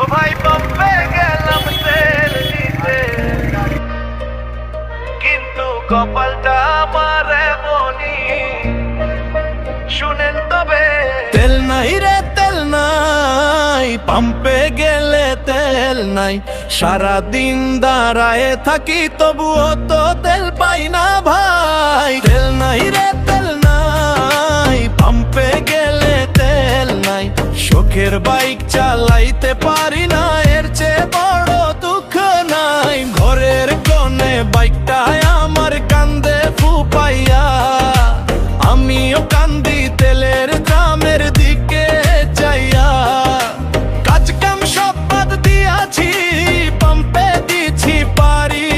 ও ভাই পাম্পে গেলাম তেল দিতে, কিন্তু কপালটা আমার এমনই, শুনেন তবে তেল নাই রে তেল নাই, পাম্পে গেলে তেল নাই। সারাদিন দাঁড়ায় থাকি তবুও তো তেল পাই না ভাই। তেল নাই রে তেল নাই, পাম্পে গেলে তেল নাই। শখের বাইক চালাইতে পারি না, এর চেয়ে বড় দুঃখ নাই। ঘরের কোণে বাইকটায় আমার কান্দে ফুপাইয়া, আমিও কান্দি তেলের দামের দিকে চাইয়া। কাজ কাম সব বাদ দিয়াছি, পাম্পে দিছি পারি।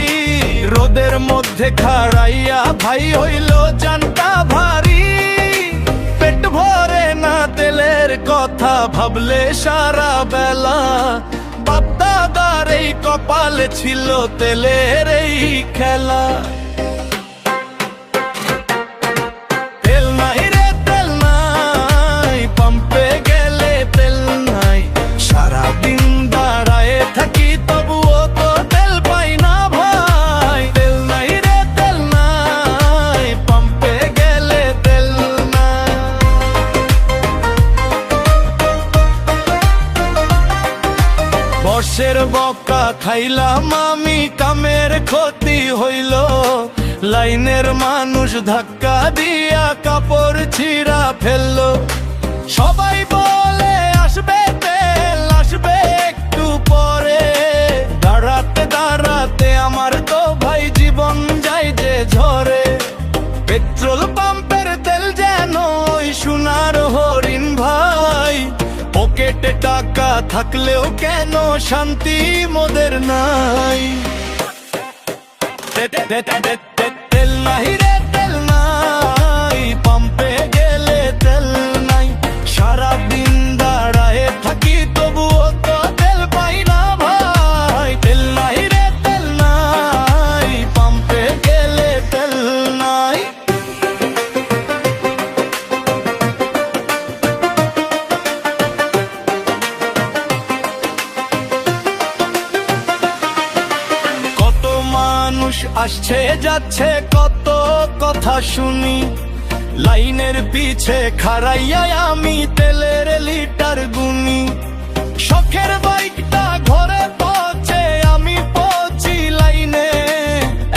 রোদের মধ্যে খাড়াইয়া ভাই হইল জানটা ভারী। পেট ভরে না তেলের কথা ভাবলে সারা বেলা, বাপ দাদার এই কপালে ছিল তেলের এই খেলা। তেল নাই রে তেল নাই, পাম্পে গেলে তেল নাই। সারাদিন দাঁড়ায় থাকি তবুও তো তেল পাই না ভাই। তেল নাই রে তেল নাই, পাম্পে গেলে তেল নাই। বর্ষের বকা খাইলাম আমি, কামের ক্ষতি হইল। লাইনের মানুষ ধাক্কা দিয়া কাপড় ছিঁড়া ফেললো। সবাই বলে আসবে তেল, আসবে একটু পরে। দাঁড়াতে দাঁড়াতে আমার তো ভাই জীবন যায় যে ঝরে। পেট্রোল পাম্পের তেল যেন ওই সোনার হরিণ ভাই। পকেটে টাকা থাকলেও কেন শান্তি মোদের নাই। তেল নাই রে তেল নাই, পাম্পে গেলে তেল নাই। সারাদিন দাঁড়ায় থাকি তবুও তো তেল পাই না ভাই। তেল নাই রে তেল নাই, পাম্পে গেলে তেল নাই। কত মানুষ আসছে যাচ্ছে, কত কথা শুনি। লাইনের পিছে খাড়াইয়া আমি তেলের লিটার গুনি। শখের বাইকটা ঘরে পৌঁছে আমি পৌঁছি লাইনে।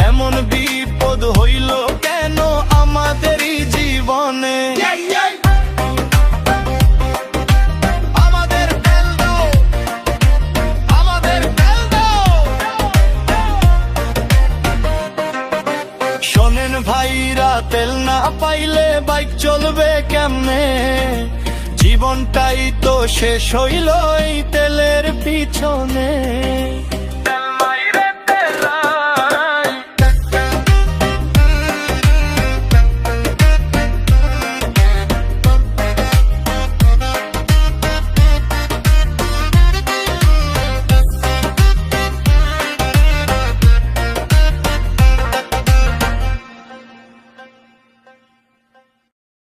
এমন বিপদ হইল কেন আমাদেরই জীবনে। আমাদের তেল দাও, আমাদের তেল দাও। শোনেন ভাইরা, তেল না পাইলে বাইক চলবে কেমনে। জীবনটাই তো শেষ হইল এই তেলের পিছনে।